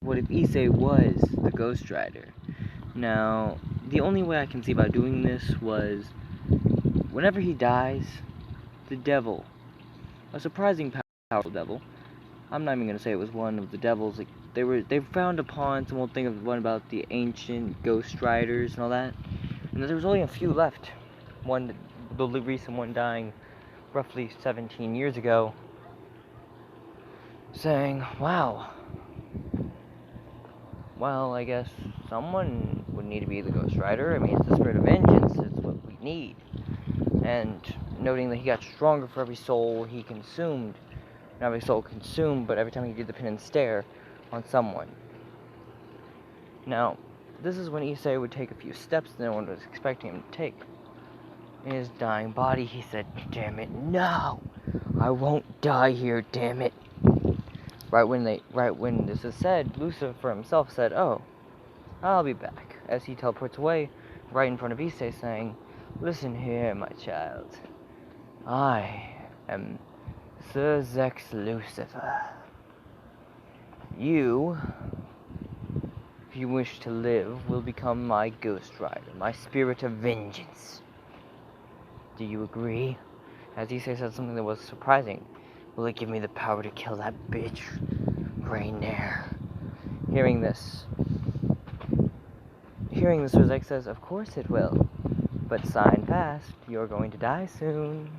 what if Issei was the Ghost Rider? Now, the only way I can see about doing this was, whenever he dies, the devil, a surprising powerful devil, I'm not even gonna say it was one of the devils, like, they frowned upon, some old thing of one about the ancient Ghost Riders and all that, and there was only a few left, the recent one dying roughly 17 years ago, saying, wow, well, I guess someone would need to be the Ghost Rider. I mean, it's the spirit of vengeance, it's what we need. And noting that he got stronger for every soul he consumed. Not every soul consumed, but every time he did the pin and stare on someone. Now, this is when Issei would take a few steps that no one was expecting him to take. In his dying body, he said, damn it, no! I won't die here, damn it! Right when this is said, Lucifer himself said, oh, I'll be back, as he teleports away, right in front of Issei, saying, listen here, my child. I am Sir Zex Lucifer. You, if you wish to live, will become my Ghost Rider, my spirit of vengeance. Do you agree? As Issei said something that was surprising. Will it give me the power to kill that bitch? Rainier. Hearing this, Sir Zex says, of course it will. But sign fast, you're going to die soon.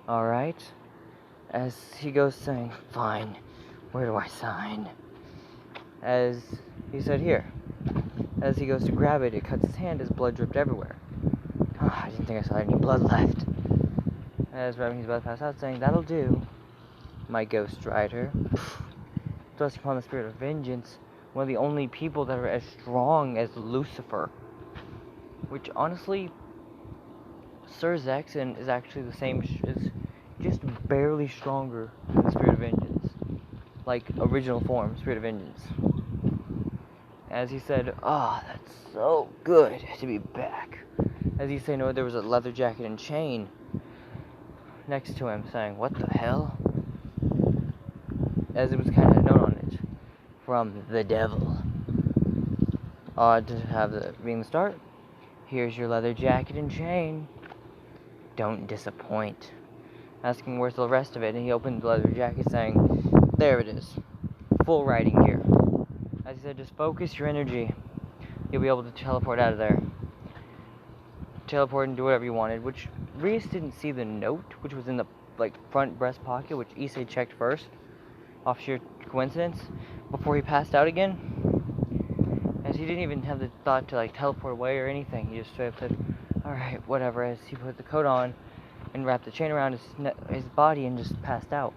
Alright? As he goes saying, fine, where do I sign? As he said, here. As he goes to grab it, it cuts his hand as blood dripped everywhere. I didn't think I saw any blood left. As he's about to pass out, saying, that'll do, my Ghost Rider. Thrusting upon the spirit of vengeance, one of the only people that are as strong as Lucifer. Which, honestly, Sir Zex is actually the same, is just barely stronger than the Spirit of Vengeance. Like, original form, Spirit of Vengeance. As he said, that's so good to be back. As he said, no, there was a leather jacket and chain next to him, saying, what the hell? As it was kind of a note on it, from the devil. Odd to have that being the start. Here's your leather jacket and chain. Don't disappoint. Asking where's the rest of it, and he opened the leather jacket, saying, there it is. Full riding gear. As he said, just focus your energy. You'll be able to teleport out of there. Teleport and do whatever you wanted, which Reese didn't see the note, which was in the front breast pocket, which Issei checked first, off sheer coincidence, before he passed out again. As he didn't even have the thought to teleport away or anything. He just straight up said, alright, whatever, as he put the coat on and wrapped the chain around his body and just passed out.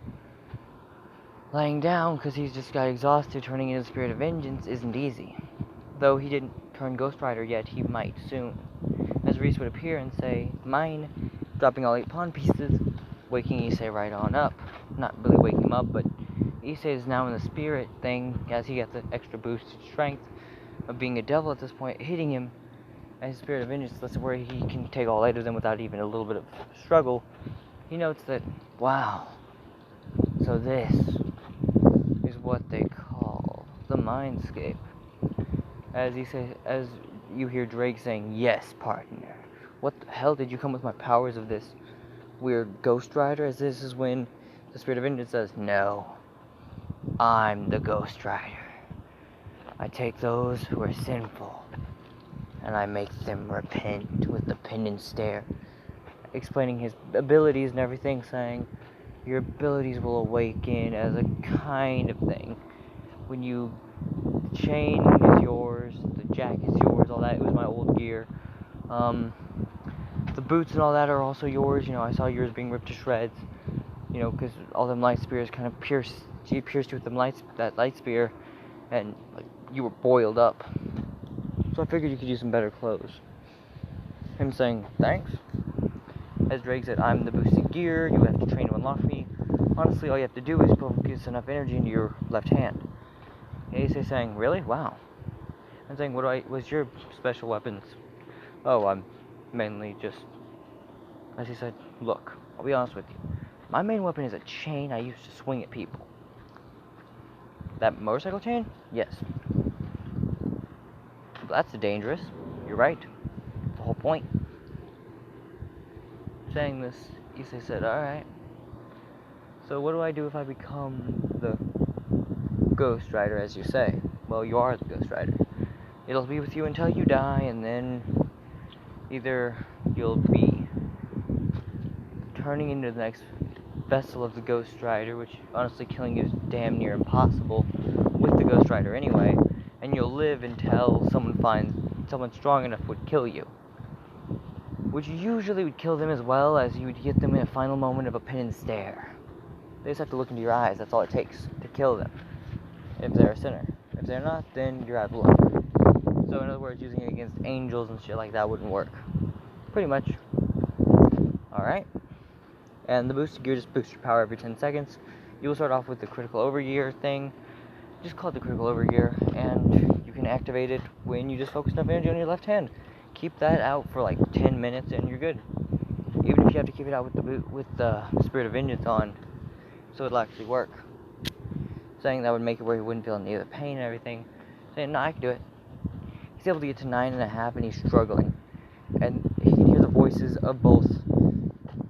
Laying down, because he's just got exhausted, turning into the Spirit of Vengeance isn't easy. Though he didn't turn Ghost Rider yet, he might soon. As Reese would appear and say, mine, dropping all 8 pawn pieces, waking Issei right on up. Not really waking him up, but Issei is now in the spirit thing, as he gets the extra boosted strength of being a devil at this point, hitting him as his Spirit of Vengeance. That's where he can take all 8 of them without even a little bit of struggle. He notes that, wow, so this is what they call the mindscape. As you hear Drake saying, yes, partner. What the hell did you come with my powers of this weird Ghost Rider? As this is when the Spirit of Vengeance says, no, I'm the Ghost Rider. I take those who are sinful, and I make them repent with the pin and stare. Explaining his abilities and everything, saying, your abilities will awaken as a kind of thing. When the chain is yours, the jacket is yours, all that, it was my old gear. The boots and all that are also yours, I saw yours being ripped to shreds, because all them light spears kind of pierced you with that light spear, and you were boiled up. So I figured you could use some better clothes. Him saying, thanks. As Drake said, I'm the boosted gear, you have to train to unlock me. Honestly, all you have to do is focus enough energy into your left hand. Issei saying, really? Wow. I'm saying, what's your special weapons? Oh, I'm mainly just, as he said, look, I'll be honest with you. My main weapon is a chain I use to swing at people. That motorcycle chain? Yes. That's dangerous. You're right. The whole point. Saying this, Issei said, alright. So what do I do if I become the Ghost Rider, as you say? Well, you are the Ghost Rider. It'll be with you until you die, and then either you'll be turning into the next vessel of the Ghost Rider, which honestly killing you is damn near impossible with the Ghost Rider anyway, and you'll live until someone strong enough would kill you. Which usually would kill them as well, as you would get them in a final moment of a pin and stare. They just have to look into your eyes, that's all it takes to kill them, if they're a sinner. If they're not, then you're out of luck. So in other words, using it against angels and shit like that wouldn't work. Pretty much. Alright. And the boosted gear just boosts your power every 10 seconds. You will start off with the critical overgear thing. Just call it the critical overgear, and you can activate it when you just focus enough energy on your left hand. Keep that out for like 10 minutes and you're good. Even if you have to keep it out with the Spirit of Vengeance on, so it'll actually work. Saying that would make it where he wouldn't feel any of the pain and everything. Saying, no, I can do it. He's able to get to 9.5 and he's struggling. And he can hear the voices of both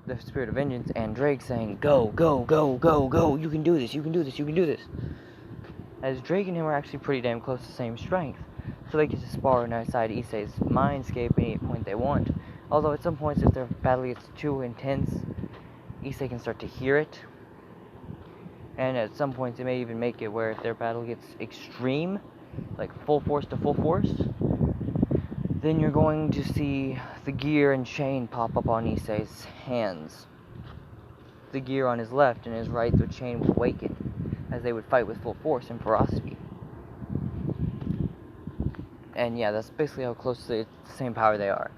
the Spirit of Vengeance and Drake saying, go, go, go, go, go, you can do this, you can do this, you can do this. As Drake and him are actually pretty damn close to the same strength. So they get to spar outside Issei's mindscape any point they want. Although at some points, if their battle gets too intense, Issei can start to hear it. And at some points, it may even make it where if their battle gets extreme, like full force to full force, then you're going to see the gear and chain pop up on Issei's hands. The gear on his left and his right, the chain will awaken, as they would fight with full force and ferocity. And yeah, that's basically how close to the same power they are.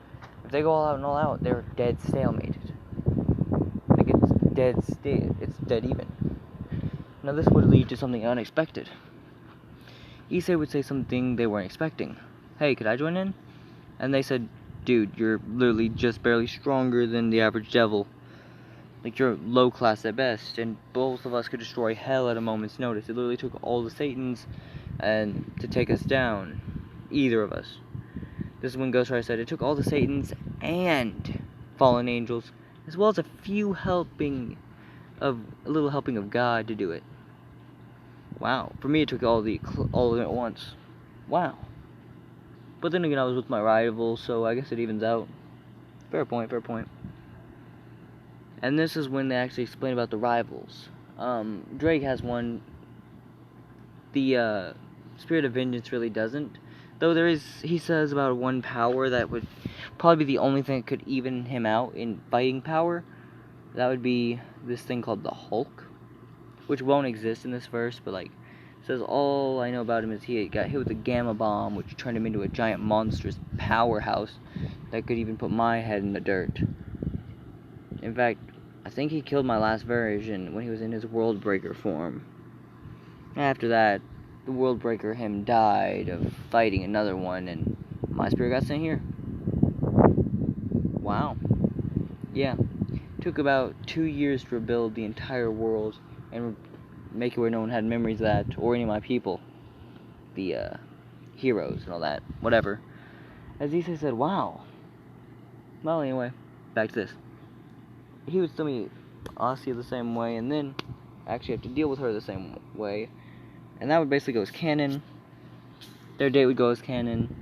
If they go all out and all out, they're dead stalemated. Like, it's dead even. Now this would lead to something unexpected. Issei would say something they weren't expecting. Hey, could I join in? And they said, dude, you're literally just barely stronger than the average devil. Like, you're low class at best, and both of us could destroy hell at a moment's notice. It literally took all the Satans and to take us down. Either of us. This is when Ghost Rider said, it took all the Satans and fallen angels, as well as a little helping of God to do it. Wow. For me, it took all of them at once. Wow. But then again, I was with my rival, so I guess it evens out. Fair point, fair point. And this is when they actually explain about the rivals. Drake has one. The Spirit of Vengeance really doesn't. Though he says about one power that would probably be the only thing that could even him out in fighting power. That would be this thing called the Hulk, which won't exist in this verse, but like, says all I know about him is he got hit with a gamma bomb, which turned him into a giant monstrous powerhouse that could even put my head in the dirt. In fact, I think he killed my last version when he was in his World Breaker form. After that, the World Breaker him died of fighting another one, and my spirit got sent here. Wow. Yeah. Took about 2 years to rebuild the entire world and make it where no one had memories of that, or any of my people. The heroes and all that. Whatever. As Issei said, wow. Well, anyway, back to this. He would still meet Asya the same way, and then actually have to deal with her the same way. And that would basically go as canon. Their date would go as canon.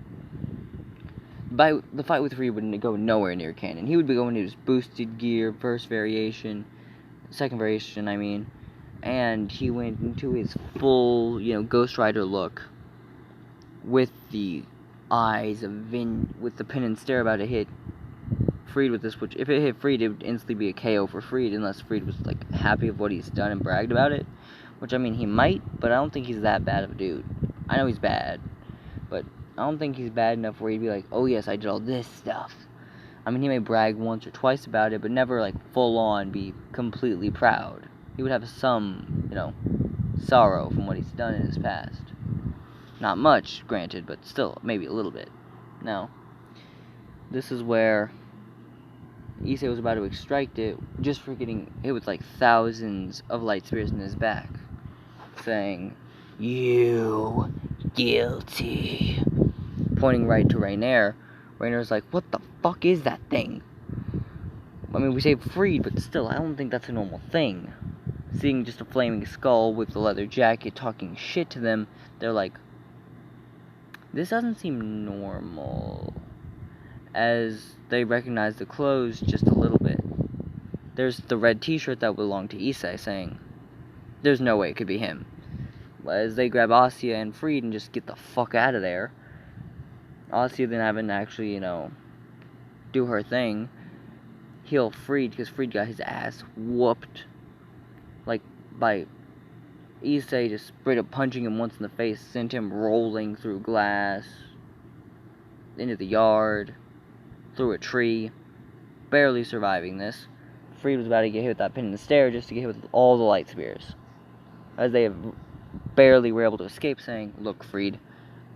The fight with Reed would go nowhere near canon. He would be going into his boosted gear, second variation, I mean. And he went into his full, Ghost Rider look. With the eyes with the pin and stare about to hit Freed with this, which if it hit Freed, it would instantly be a KO for Freed, unless Freed was, like, happy with what he's done and bragged about it. Which, I mean, he might, but I don't think he's that bad of a dude. I know he's bad, but I don't think he's bad enough where he'd be like, oh yes, I did all this stuff. I mean, he may brag once or twice about it, but never, like, full on be completely proud. He would have some, sorrow from what he's done in his past. Not much, granted, but still, maybe a little bit. Now, this is where Issei was about to extract it, just for getting hit with, like, thousands of light spears in his back. Saying, "You guilty," pointing right to Rainier. Rainier's like, "What the fuck is that thing?" I mean, we say freed, but still, I don't think that's a normal thing. Seeing just a flaming skull with the leather jacket talking shit to them, they're like, this doesn't seem normal. As they recognize the clothes just a little bit. There's the red t-shirt that belonged to Issei saying, there's no way it could be him. As they grab Asya and Freed and just get the fuck out of there. Asya then having to actually, do her thing. Heal Freed, because Freed got his ass whooped. Like, by Issei just straight up punching him once in the face, sent him rolling through glass, into the yard, through a tree, barely surviving this. Freed was about to get hit with that pin in the stair just to get hit with all the light spears. As they barely were able to escape, saying, "Look, Freed,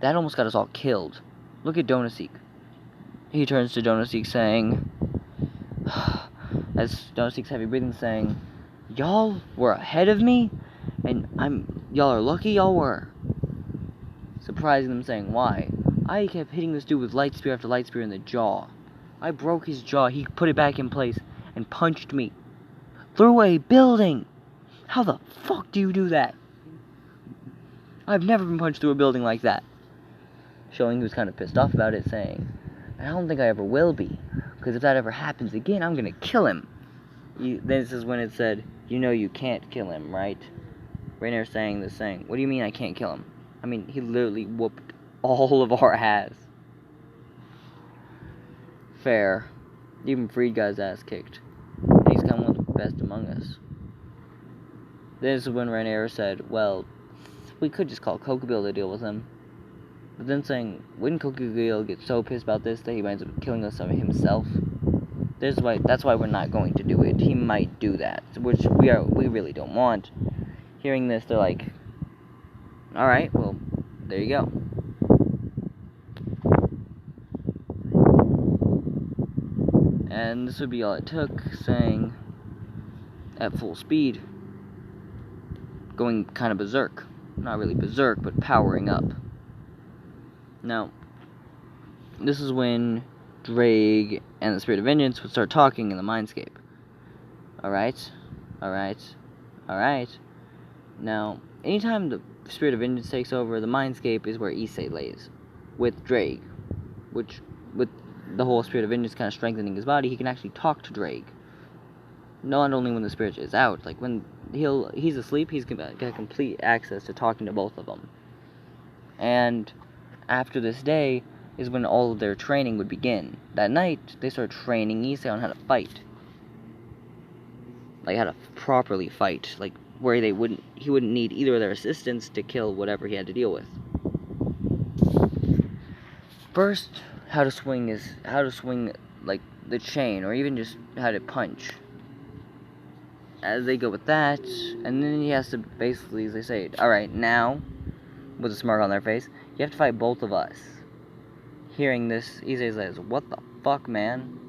that almost got us all killed. Look at Donaseek." He turns to Donaseek saying, as Donaseek's heavy breathing, saying, "Y'all were ahead of me, and y'all are lucky y'all were." Surprising them, saying, "Why? I kept hitting this dude with light spear after light spear in the jaw. I broke his jaw, he put it back in place, and punched me through a building. How the fuck do you do that? I've never been punched through a building like that." Showing he was kind of pissed off about it, saying, "I don't think I ever will be, because if that ever happens again, I'm gonna kill him." This is when it said, "You know you can't kill him, right?" Rainier saying, "What do you mean I can't kill him? I mean, he literally whooped all of our ass." Fair. Even Freed got his ass kicked. And he's kind of one of the best among us. This is when Rainier said, "Well, we could just call Kokubille to deal with him." But then saying, wouldn't Kokubille get so pissed about this that he winds up killing us himself? That's why we're not going to do it. He might do that, which we really don't want. Hearing this, they're like, "Alright, well, there you go." And this would be all it took, saying, at full speed, going kind of berserk. Not really berserk, but powering up. Now, this is when Drake and the Spirit of Vengeance would start talking in the Mindscape. Alright. Now, anytime the Spirit of Vengeance takes over, the Mindscape is where Issei lays. With Drake. Which, with the whole Spirit of Vengeance kind of strengthening his body, he can actually talk to Drake. Not only when the Spirit is out, like when he's asleep, he's got complete access to talking to both of them. And after this day is when all of their training would begin. That night, they start training Issei on how to fight. Like how to properly fight, like where he wouldn't need either of their assistants to kill whatever he had to deal with. First, how to swing like the chain, or even just how to punch. As they go with that, and then he has to basically, as they say, "Alright, now," with a smirk on their face, "you have to fight both of us." Hearing this, Issei says, "What the fuck, man?"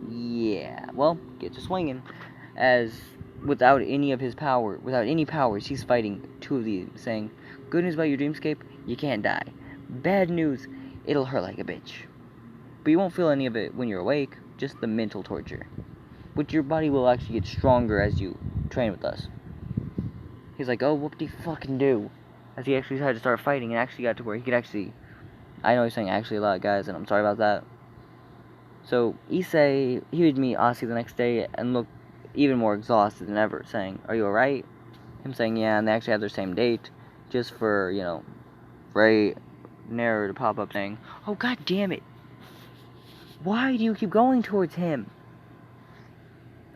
Yeah, well, get to swinging. As without any powers, he's fighting two of these, saying, "Good news about your dreamscape, you can't die. Bad news, it'll hurt like a bitch. But you won't feel any of it when you're awake, just the mental torture. Which your body will actually get stronger as you train with us." He's like, "Oh, whoop-de-fucking-do." As he actually tried to start fighting and actually got to where he could actually... I know he's saying actually a lot, guys, and I'm sorry about that. So, Issei, he would meet Asi the next day and look even more exhausted than ever, saying, "Are you alright?" Him saying, "Yeah," and they actually have their same date, just for, Ray Nero to pop up saying, "Oh, god damn it. Why do you keep going towards him?"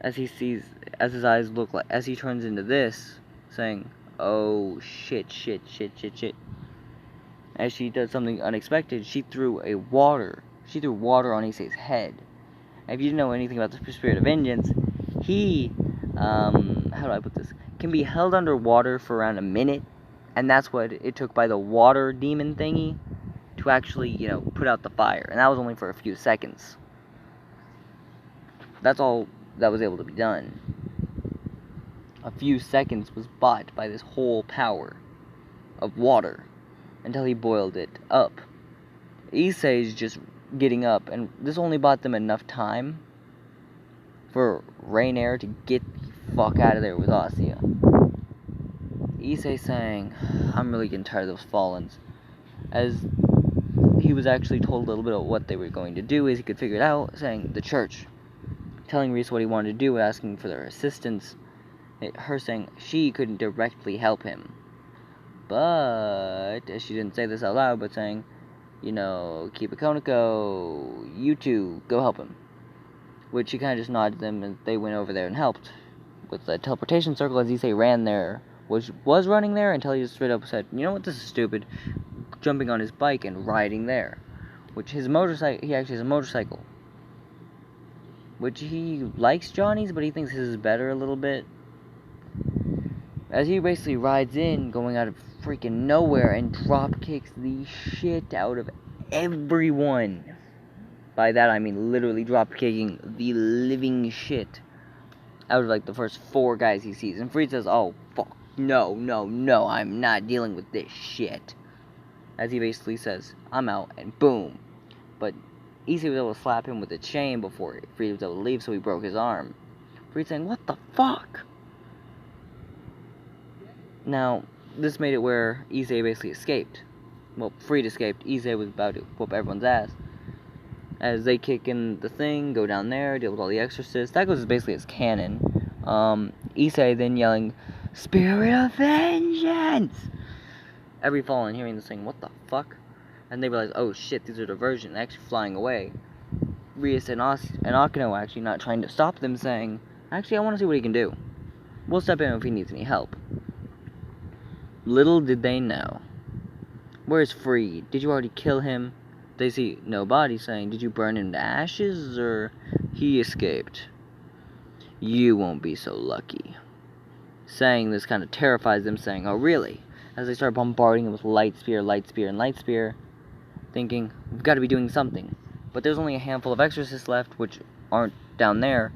As his eyes look like, as he turns into this, saying, "Oh, shit. As she does something unexpected, she threw water on Issei's head. And if you didn't know anything about the Spirit of Vengeance, he, how do I put this, can be held underwater for around a minute, and that's what it took by the water demon thingy to actually, put out the fire, and that was only for a few seconds. That's all that was able to be done. A few seconds was bought by this whole power. of water until he boiled it up. Issei's just getting up, and this only bought them enough time for Rainier to get the fuck out of there with Asya. Issei saying, I'm really getting tired of those Fallens. As he was actually told a little bit of what they were going to do as he could figure it out, saying the church. Telling Reese what he wanted to do, asking for their assistance. Her saying she couldn't directly help him. But, she didn't say this out loud, but saying, Kiba Konako, you two, go help him. Which he kind of just nodded them, and they went over there and helped. With the teleportation circle, as Issei ran there, was running there, until he just straight up said, you know what, this is stupid. Jumping on his bike and riding there. Which his motorcycle, he actually has a motorcycle. Which he likes Johnny's, but he thinks his is better a little bit. As he basically rides in, going out of freaking nowhere, and drop kicks the shit out of everyone. By that I mean literally drop kicking the living shit out of like the first 4 guys he sees. And Freed says, oh fuck, no, I'm not dealing with this shit. As he basically says, I'm out, and boom. But Issei was able to slap him with a chain before Freed was able to leave, so he broke his arm. Freed saying, what the fuck? Now, this made it where Issei basically escaped. Well, Freed escaped. Issei was about to whoop everyone's ass. As they kick in the thing, go down there, deal with all the exorcists. That goes basically as canon. Issei then yelling, Spirit of Vengeance! Every Fallen hearing this thing, what the fuck? And they realize, oh shit, these are diversion, actually flying away. Rias and Akino actually not trying to stop them, saying, actually, I want to see what he can do. We'll step in if he needs any help. Little did they know. Where's Freed? Did you already kill him? They see no body, saying, did you burn him to ashes, or he escaped? You won't be so lucky. Saying this kind of terrifies them, saying, oh really? As they start bombarding him with light spear, thinking, we've got to be doing something. But there's only a handful of exorcists left, which aren't down there,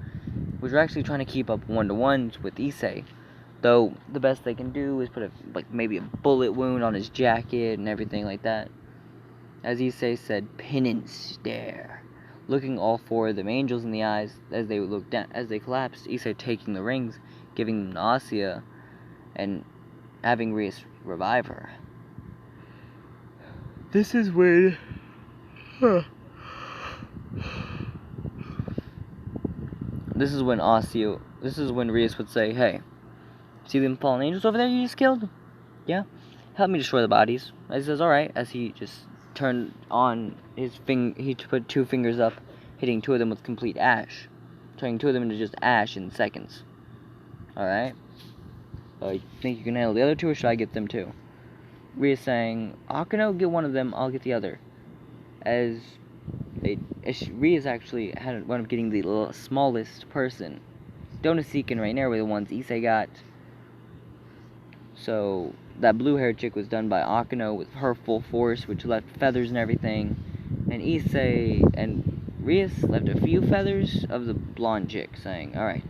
which are actually trying to keep up one-to-ones with Issei. Though, the best they can do is put maybe a bullet wound on his jacket and everything like that. As Issei said, penance stare. Looking all 4 of them angels in the eyes as they looked down, as they collapsed, Issei taking the rings, giving them to Asya, and having Rias revive her. This is when... This is when Rias would say, hey, see them fallen angels over there you just killed? Yeah? Help me destroy the bodies. As he says, alright, as he just turned on his he put 2 fingers up, hitting 2 of them with complete ash. Turning 2 of them into just ash in seconds. Alright? You think you can handle the other 2, or should I get them too? Rias saying, Akino, get one of them, I'll get the other. As Rias actually wound up getting the smallest person. Donaseek and Rainier were the ones Issei got. So, that blue-haired chick was done by Akino with her full force, which left feathers and everything. And Issei and Rias left a few feathers of the blonde chick, saying, alright.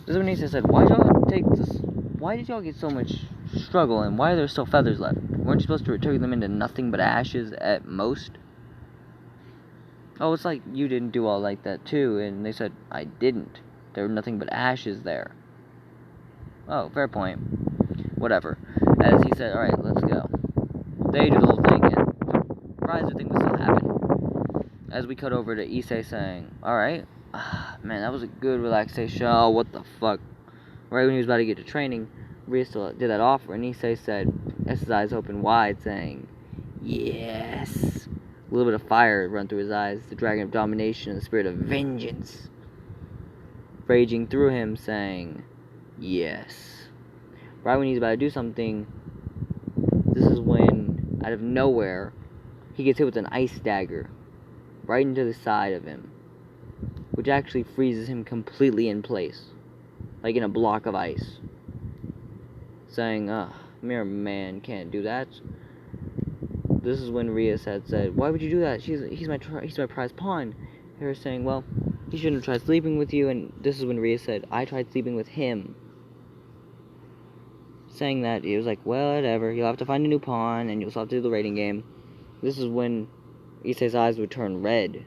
This is when Issei said, why did y'all get so much struggle, and why are there still feathers left? Weren't you supposed to turn them into nothing but ashes at most? Oh, it's like you didn't do all like that too. And they said, I didn't. There were nothing but ashes there. Oh, fair point. Whatever. As he said, alright, let's go. They do the whole thing, and the riser thing would still happen. As we cut over to Issei saying, alright, man, that was a good relaxation. Oh, what the fuck. Right when he was about to get to training, Rhea still did that offer, and Issei said, as his eyes open wide, saying, yes. A little bit of fire run through his eyes, the dragon of domination and the spirit of vengeance raging through him, saying, yes. Right when he's about to do something, this is when, out of nowhere, he gets hit with an ice dagger right into the side of him, which actually freezes him completely in place, like in a block of ice, saying, mere man can't do that. This is when Rias had said, why would you do that? He's my prized pawn. They were saying, well, he shouldn't have tried sleeping with you, and this is when Rias said, I tried sleeping with him. saying that it was like, well, whatever, you'll have to find a new pawn, and you'll still have to do the raiding game. This is when Issei's eyes would turn red,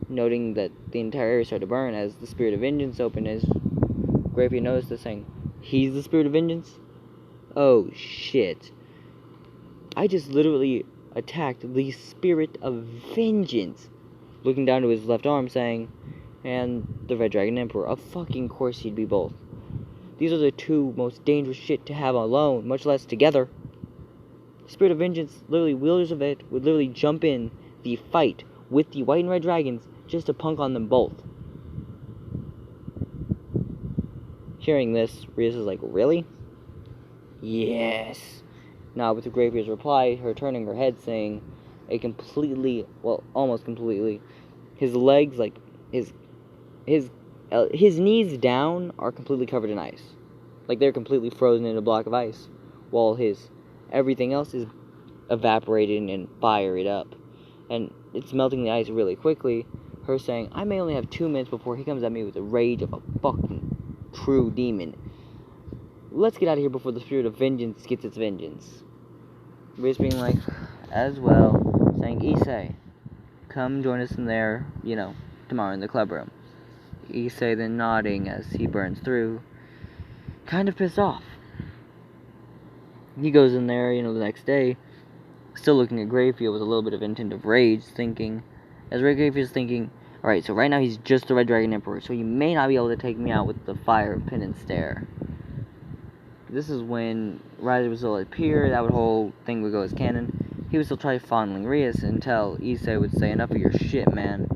noting that the entire area started to burn as the spirit of vengeance opened. As Grapia noticed this, saying, he's the spirit of vengeance? Oh, shit. I just literally attacked the spirit of vengeance. Looking down to his left arm, saying, and the Red Dragon Emperor. Of fucking course he'd be both. These are the two most dangerous shit to have alone, much less together. Spirit of Vengeance, literally wielders of it, would literally jump in the fight with the White and Red Dragons just to punk on them both. Hearing this, Rias is like, really? Yes. Now, with the Gravier's reply, her turning her head, saying a completely, well, almost completely, his legs, like, his knees down are completely covered in ice. Like, they're completely frozen in a block of ice, while his everything else is evaporating and fired up. And it's melting the ice really quickly. Her saying, I may only have 2 minutes before he comes at me with the rage of a fucking true demon. Let's get out of here before the spirit of vengeance gets its vengeance. Riz being like, as well, saying, Issei, come join us in there, tomorrow in the club room. Issei then nodding as he burns through, kind of pissed off. He goes in there, the next day, still looking at Greyfield with a little bit of intent of rage, thinking, as Greyfield's thinking, alright, so right now he's just the Red Dragon Emperor, so he may not be able to take me out with the fire of pin and stare. This is when Riser would still appear, that whole thing would go as canon. He would still try fondling Rias until Issei would say, enough of your shit, man.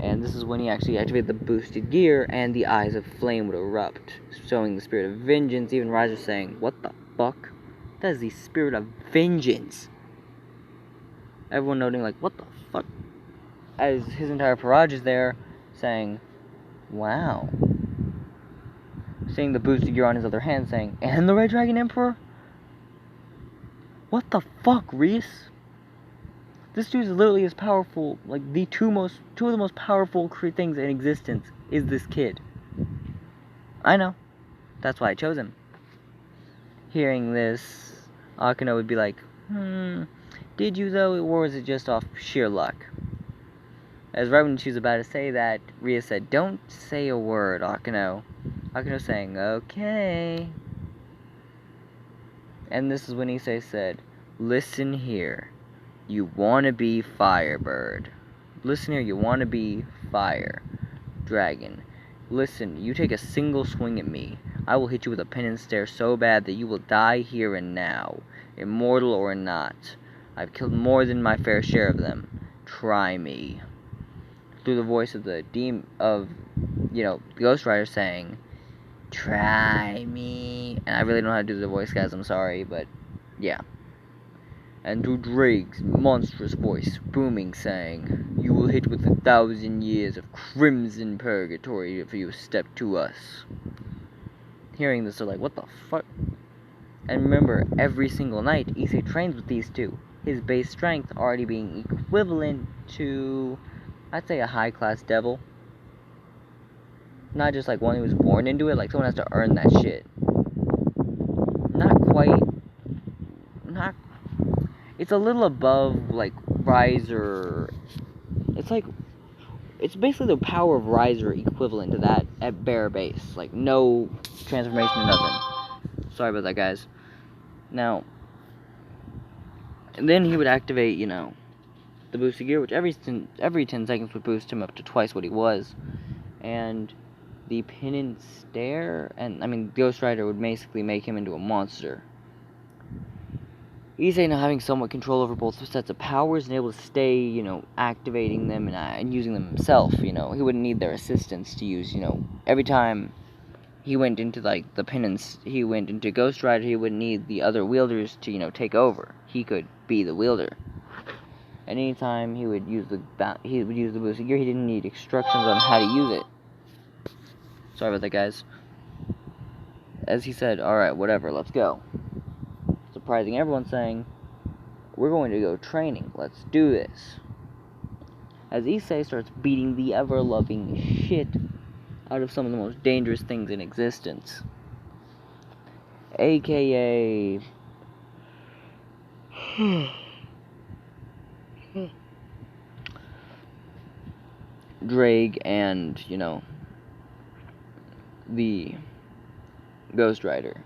And this is when he actually activated the boosted gear, and the eyes of flame would erupt, showing the spirit of vengeance. Even Riser saying, what the fuck? That is the spirit of vengeance. Everyone noting, like, what the fuck? As his entire Parage is there, saying, wow. Seeing the boosted gear on his other hand, saying, and the Red Dragon Emperor? What the fuck, Reese? This dude is literally as powerful, like, two of the most powerful things in existence is this kid. I know. That's why I chose him. Hearing this, Akeno would be like, did you though, or was it just off sheer luck? As right when she was about to say that, Ria said, don't say a word, Akeno. Akeno saying, okay. And this is when Issei said, listen here. You wanna be Firebird. Listen here, you wanna be Fire Dragon. Listen, you take a single swing at me. I will hit you with a pin and stare so bad that you will die here and now. Immortal or not. I've killed more than my fair share of them. Try me. Through the voice of the Ghost Rider saying, try me. And I really don't know how to do the voice, guys, I'm sorry, but yeah. And through Drake's monstrous voice, booming, saying, you will hit with 1,000 years of crimson purgatory if you step to us. Hearing this, they're like, what the fuck? And remember, every single night, Issei trains with these two. His base strength already being equivalent to, I'd say, a high-class devil. Not just like one who was born into it, like someone has to earn that shit. It's a little above, like, Riser. It's basically the power of Riser equivalent to that at bare base. Like, no transformation or nothing. Sorry about that, guys. Now, and then he would activate, the boosted gear, which every 10 seconds would boost him up to twice what he was. And the pin and stare, and, Ghost Rider would basically make him into a monster. Issei now having somewhat control over both sets of powers and able to stay, activating them and using them himself, he wouldn't need their assistance to use, every time he went into, like, he went into Ghost Rider, he wouldn't need the other wielders to, take over. He could be the wielder. And anytime he would use the boosted gear, he didn't need instructions on how to use it. Sorry about that, guys. As he said, alright, whatever, let's go. Surprising everyone, saying, we're going to go training, let's do this. As Issei starts beating the ever-loving shit out of some of the most dangerous things in existence. aka Drake and, the Ghost Rider.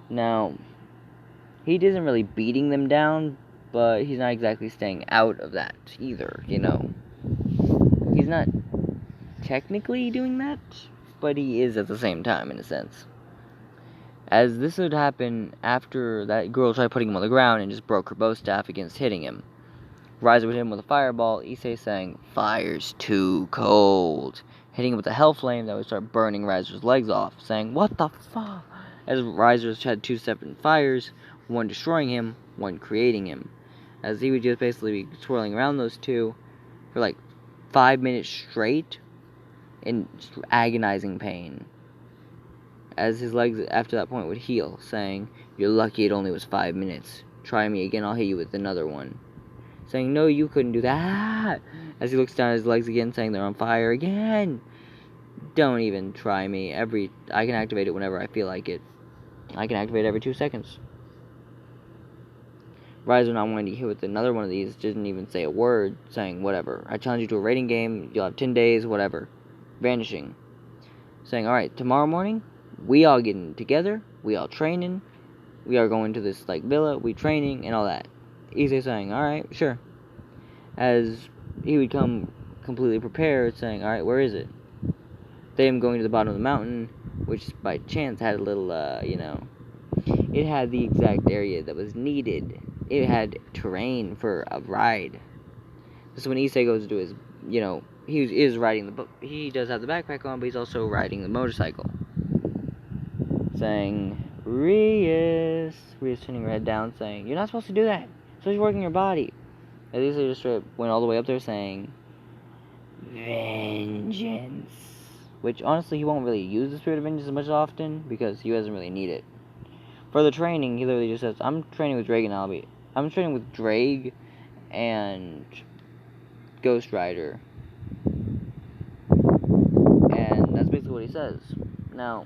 Now, he isn't really beating them down, but he's not exactly staying out of that either, He's not technically doing that, but he is at the same time, in a sense. As this would happen after that girl tried putting him on the ground and just broke her bow staff against hitting him. Riser would hit him with a fireball, Issei saying, "Fire's too cold," hitting him with a hell flame that would start burning Riser's legs off, saying, "What the fuck?" As Riser's had two separate fires, one destroying him, one creating him. As he would just basically be swirling around those two for like 5 minutes straight in agonizing pain. As his legs after that point would heal, saying, "You're lucky it only was 5 minutes. Try me again, I'll hit you with another one." Saying, "No, you couldn't do that." As he looks down at his legs again, saying they're on fire again. "Don't even try me. I can activate it whenever I feel like it. I can activate it every 2 seconds." Riser, not wanting to hit with another one of these, didn't even say a word, saying, "Whatever. I challenge you to a rating game. You'll have 10 days, whatever." Vanishing. Saying, "Alright, tomorrow morning, we all getting together. We all training. We are going to this, villa. We training and all that." Issei saying, "Alright, sure." As he would come completely prepared, saying, "Alright, where is it?" They am going to the bottom of the mountain, which by chance had a little, it had the exact area that was needed. It had terrain for a ride. So when Issei goes to do his, he is riding he does have the backpack on, but he's also riding the motorcycle. Saying, Rias turning her head down, saying, "You're not supposed to do that. So you're working your body." At least they just went all the way up there saying, "Vengeance." Which, honestly, he won't really use the spirit of vengeance as much often, because he doesn't really need it. For the training, he literally just says, I'm training with Drake and Ghost Rider. And that's basically what he says. Now,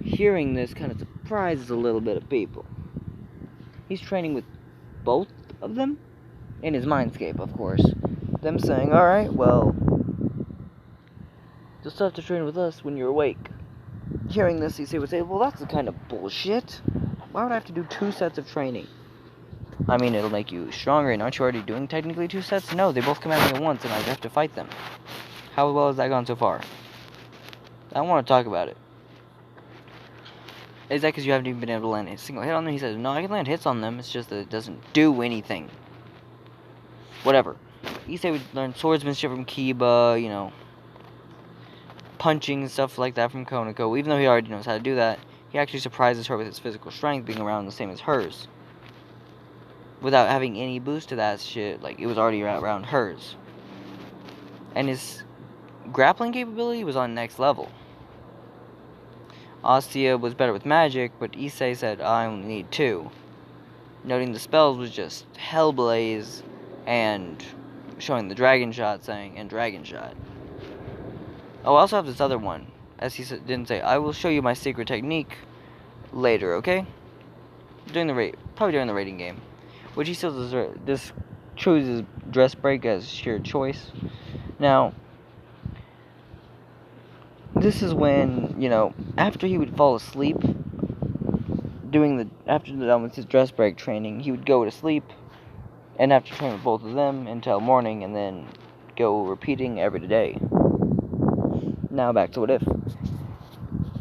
hearing this kind of surprises a little bit of people. He's training with both of them? In his mindscape, of course. Them saying, "Alright, well, you'll still have to train with us when you're awake." Hearing this, Issei would say, "Well, that's the kind of bullshit. Why would I have to do 2 sets of training? I mean, it'll make you stronger, and aren't you already doing technically 2 sets? No, they both come at me at once, and I have to fight them. How well has that gone so far? I don't want to talk about it." Is that because you haven't even been able to land a single hit on them? He says, "No, I can land hits on them, it's just that it doesn't do anything." Whatever. Issei would learn swordsmanship from Kiba, punching and stuff like that from Konako. Even though he already knows how to do that, he actually surprises her with his physical strength being around the same as hers. Without having any boost to that shit, it was already around hers. And his grappling capability was on next level. Astia was better with magic, but Issei said, "I only need 2. Noting the spells was just Hellblaze and showing the Dragon Shot, saying, and Dragon Shot. Oh, I also have this other one. As he didn't say, "I will show you my secret technique later, okay?" Probably during the rating game. Which he still does chooses dress break as sheer choice. Now, this is when, after he would fall asleep, after with his dress break training, he would go to sleep and have to train with both of them until morning, and then go repeating every day. Now back to What If.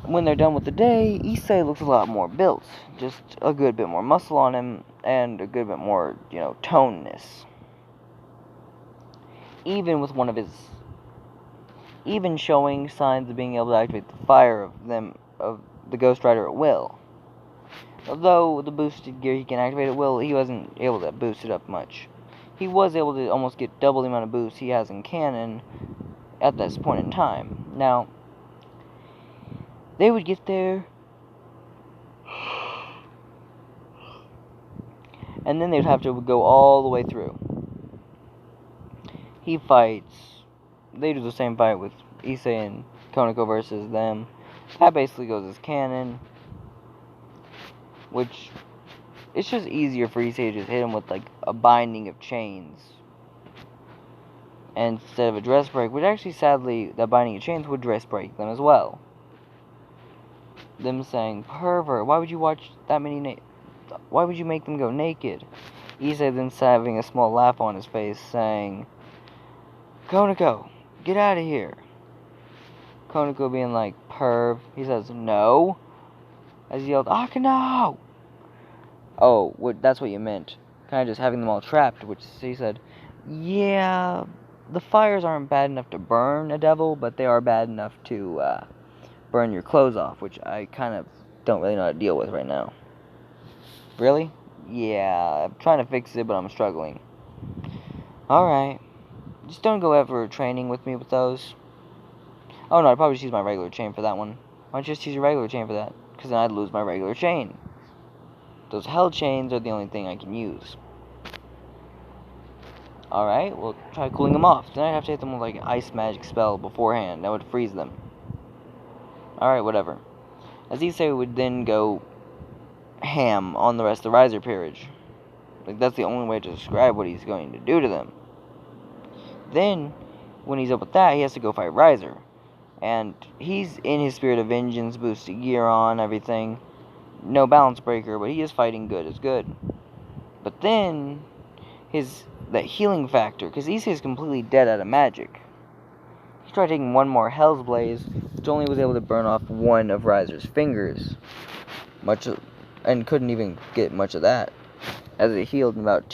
When they're done with the day, Issei looks a lot more built. Just a good bit more muscle on him, and a good bit more, toneness. Even with even showing signs of being able to activate the fire of the Ghost Rider at will. Although the boosted gear he can activate at will, he wasn't able to boost it up much. He was able to almost get double the amount of boost he has in canon at this point in time. Now, they would get there, and then they'd have to go all the way through. He fights. They do the same fight with Issei and Konako versus them. That basically goes as canon, which it's just easier for Issei to just hit him with like a binding of chains instead of a dress break, which actually sadly that binding of chains would dress break them as well. Them saying, "Pervert, why would you watch that many why would you make them go naked?" Issei then having a small laugh on his face, saying, "Konako, get out of here." Konako being like, "Perv," he says, "No," as he yelled, "Akano!" Oh, that's what you meant. Kind of just having them all trapped, which he said, "Yeah, the fires aren't bad enough to burn a devil, but they are bad enough to burn your clothes off," which I kind of don't really know how to deal with right now. Really? Yeah, I'm trying to fix it, but I'm struggling. Alright. Just don't go ever training with me with those. Oh no, I'd probably just use my regular chain for that one. Why don't you just use your regular chain for that? Because then I'd lose my regular chain. Those hell chains are the only thing I can use. Alright, we'll try cooling them off. Then I'd have to hit them with like an ice magic spell beforehand. That would freeze them. Alright, whatever. As Issei would then go ham on the rest of the Riser Peerage. Like, that's the only way to describe what he's going to do to them. Then, when he's up with that, he has to go fight Riser. And he's in his spirit of vengeance, boosted gear on, everything. No balance breaker, but he is fighting good as good. But then, that healing factor, because Issei is completely dead out of magic. He tried taking one more Hell's Blaze, which only was able to burn off one of Riser's fingers. And couldn't even get much of that, as it healed in about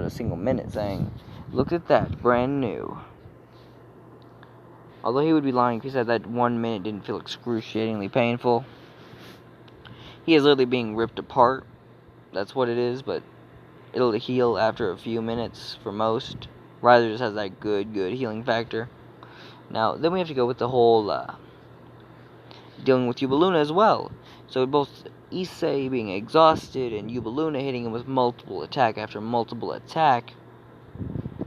a single minute, saying, "Look at that, brand new." Although he would be lying if he said that 1 minute didn't feel excruciatingly painful. He is literally being ripped apart. That's what it is, but it'll heal after a few minutes for most. Riser just has that good healing factor. Now, then we have to go with the whole dealing with Yubaluna as well. So both Issei being exhausted and Yubaluna hitting him with multiple attack after multiple attack,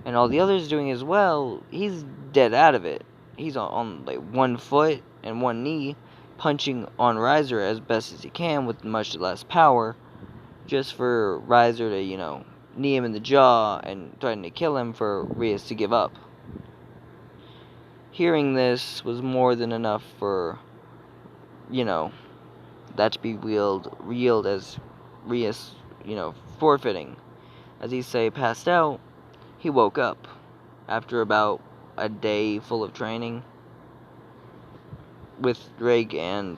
and all the others doing as well, he's dead out of it. He's on like 1 foot and 1 knee, punching on Riser as best as he can with much less power, just for Riser to, knee him in the jaw and threaten to kill him for Rias to give up. Hearing this was more than enough for, that to be reeled as Rias, forfeiting. As Issei passed out, he woke up after about a day full of training with Drake and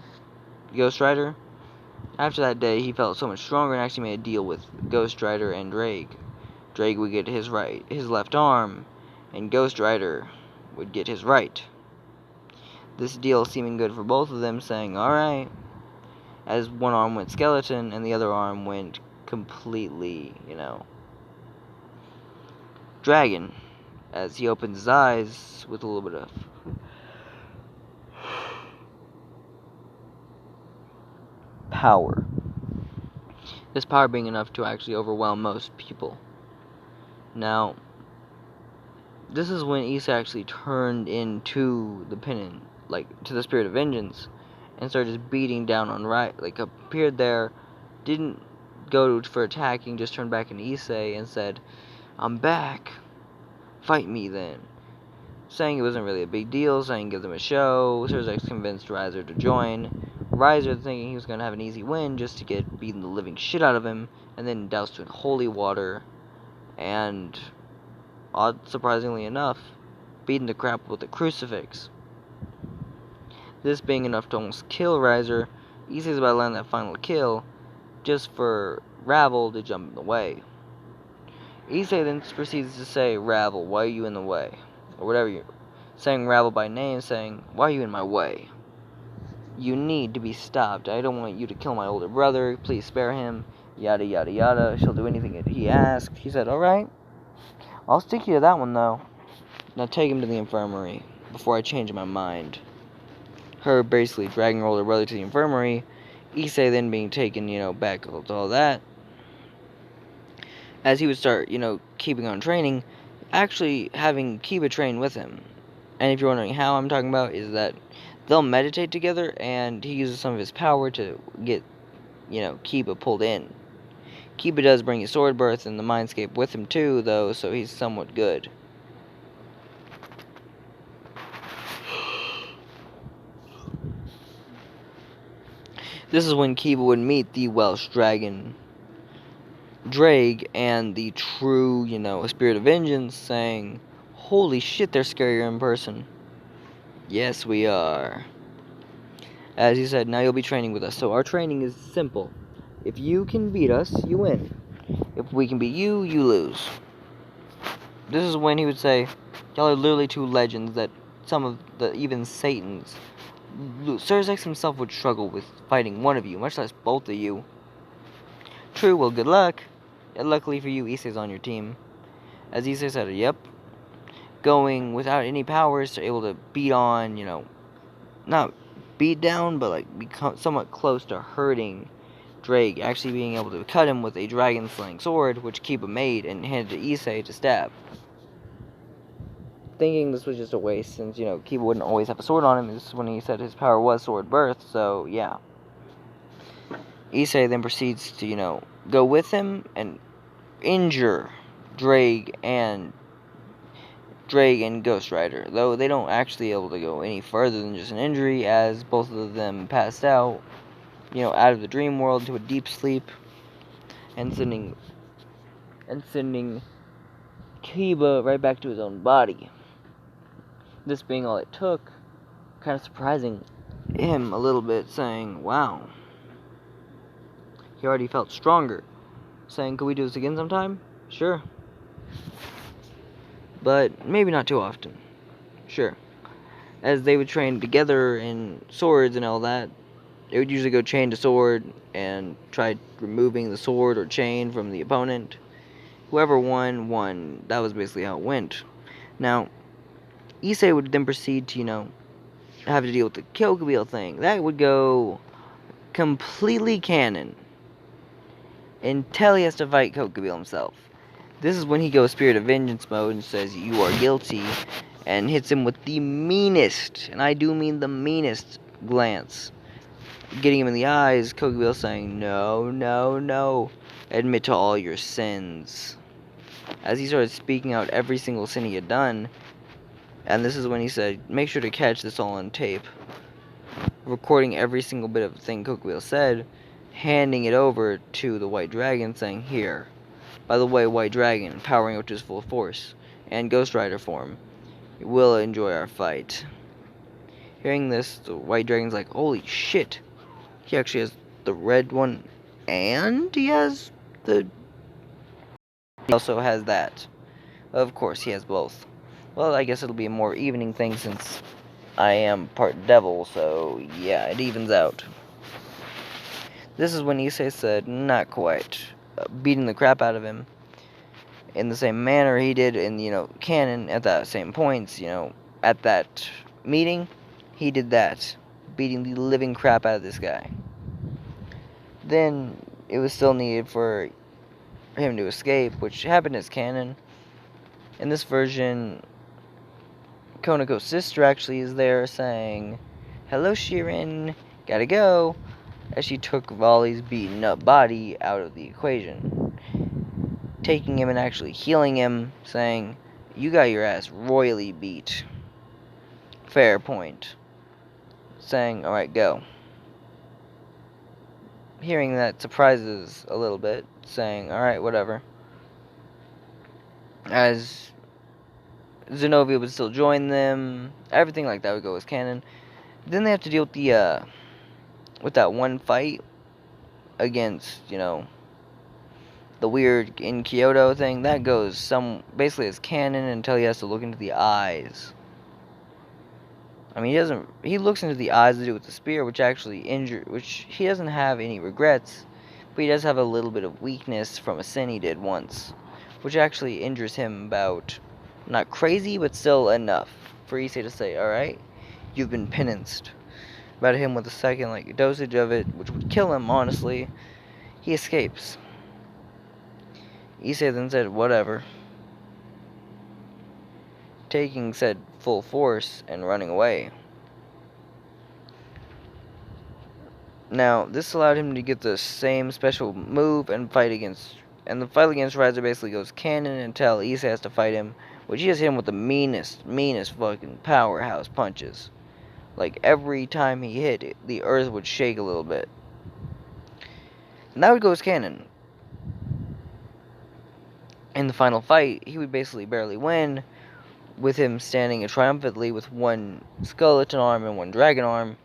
Ghost Rider. After that day, he felt so much stronger and actually made a deal with Ghost Rider and Drake. Drake would get his left arm, and Ghost Rider would get his right. This deal seeming good for both of them, saying, "Alright," as one arm went skeleton and the other arm went completely, dragon, as he opens his eyes with a little bit of power. This power being enough to actually overwhelm most people. Now, this is when Issei actually turned into the pennant, to the spirit of vengeance, and started just beating down on appeared there, didn't go for attacking, just turned back into Issei and said, "I'm back, fight me then." Saying it wasn't really a big deal, saying give them a show. Surzex convinced Riser to join. Riser thinking he was going to have an easy win just to get beaten the living shit out of him, and then doused in holy water, and, surprisingly enough, beaten the crap with a crucifix. This being enough to almost kill Riser, Issei's about to land that final kill, just for Ravel to jump in the way. Issei then proceeds to say, "Ravel, why are you in the way?" Or whatever saying Ravel by name, saying, "Why are you in my way? You need to be stopped. I don't want you to kill my older brother. Please spare him." Yada yada yada. She'll do anything that he asks. He said, "Alright. I'll stick you to that one though. Now take him to the infirmary before I change my mind." Her basically dragging her older brother to the infirmary. Issei then being taken, back to all that. As he would start, keeping on training, actually having Kiba train with him. And if you're wondering how I'm talking about, is that they'll meditate together, and he uses some of his power to get, Kiba pulled in. Kiba does bring his sword birth and the mindscape with him too, though, so he's somewhat good. This is when Kiba would meet the Welsh dragon Drake and the true, Spirit of Vengeance, saying, "Holy shit, they're scarier in person." Yes, we are. As he said, now you'll be training with us. So our training is simple. If you can beat us, you win. If we can beat you, you lose. This is when he would say, y'all are literally two legends that some of the, even Satans, Cersei himself would struggle with fighting one of you, much less both of you. True, well, good luck. And luckily for you, Issei's on your team. As Issei said, yep. Going without any powers, to able to beat on, not beat down, but like become somewhat close to hurting Drake, actually being able to cut him with a dragon-slaying sword, which Kiba made and handed to Issei to stab. Thinking this was just a waste, since, Kiba wouldn't always have a sword on him. This is when he said his power was sword birth, so yeah. Issei then proceeds to, go with him and injure Drake and Ghost Rider, though they don't actually able to go any further than just an injury, as both of them passed out, out of the dream world to a deep sleep, and sending Kiba right back to his own body. This being all it took, kind of surprising him a little bit, saying, wow. He already felt stronger, saying, could we do this again sometime? Sure. But maybe not too often. Sure. As they would train together in swords and all that, they would usually go chain to sword and try removing the sword or chain from the opponent. Whoever won. That was basically how it went. Now, Issei would then proceed to, have to deal with the Kyogre thing. That would go completely canon until he has to fight Kyogre himself. This is when he goes Spirit of Vengeance mode and says, you are guilty, and hits him with the meanest, and I do mean the meanest, glance. Getting him in the eyes, Kyogre saying, no, no, no, admit to all your sins. As he started speaking out every single sin he had done, and this is when he said, make sure to catch this all on tape. Recording every single bit of thing Kyogre said, handing it over to the White Dragon, saying, here. By the way, White Dragon, powering up to his full force, and Ghost Rider form, you will enjoy our fight. Hearing this, the White Dragon's like, holy shit. He actually has the red one, and he has the... He also has that. Of course, he has both. Well, I guess it'll be a more evening thing since I am part devil, so yeah, it evens out. This is when Issei said, not quite, beating the crap out of him in the same manner he did in, canon at that same points, at that meeting, he did that, beating the living crap out of this guy. Then, it was still needed for him to escape, which happened as canon. In this version, Konako's sister actually is there saying, hello Shirin, gotta go, as she took Volley's beaten up body out of the equation. Taking him and actually healing him, saying, you got your ass royally beat. Fair point. Saying, alright, go. Hearing that surprises a little bit, saying, alright, whatever. As Zenobia would still join them, everything like that would go as canon. Then they have to deal with the, with that one fight against, the weird in Kyoto thing. That goes basically as canon until he has to look into the eyes. I mean, he looks into the eyes to do with the spear, which actually which he doesn't have any regrets, but he does have a little bit of weakness from a sin he did once, which actually injures him about, not crazy, but still enough for Issei to say, alright, you've been penanced. About him with a second, dosage of it, which would kill him, honestly, he escapes. Issei then said, whatever. Taking said full force and running away. Now, this allowed him to get the same special move and fight against... And the fight against Riser basically goes canon until Issei has to fight him, which he just hit him with the meanest fucking powerhouse punches. Like, every time he hit it, the earth would shake a little bit. And that would go as canon. In the final fight, he would basically barely win, with him standing triumphantly with one skeleton arm and one dragon arm,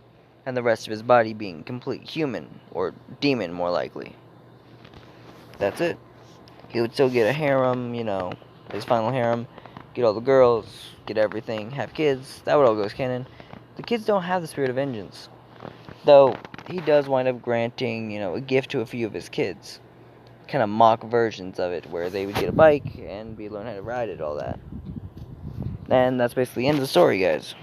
and the rest of his body being complete human, or demon more likely. That's it. He would still get a harem, you know, his final harem, get all the girls, get everything, have kids, that would all go as canon. The kids don't have the spirit of vengeance, though he does wind up granting, you know, a gift to a few of his kids. Kind of mock versions of it, where they would get a bike and learn how to ride it, all that. And that's basically the end of the story, guys.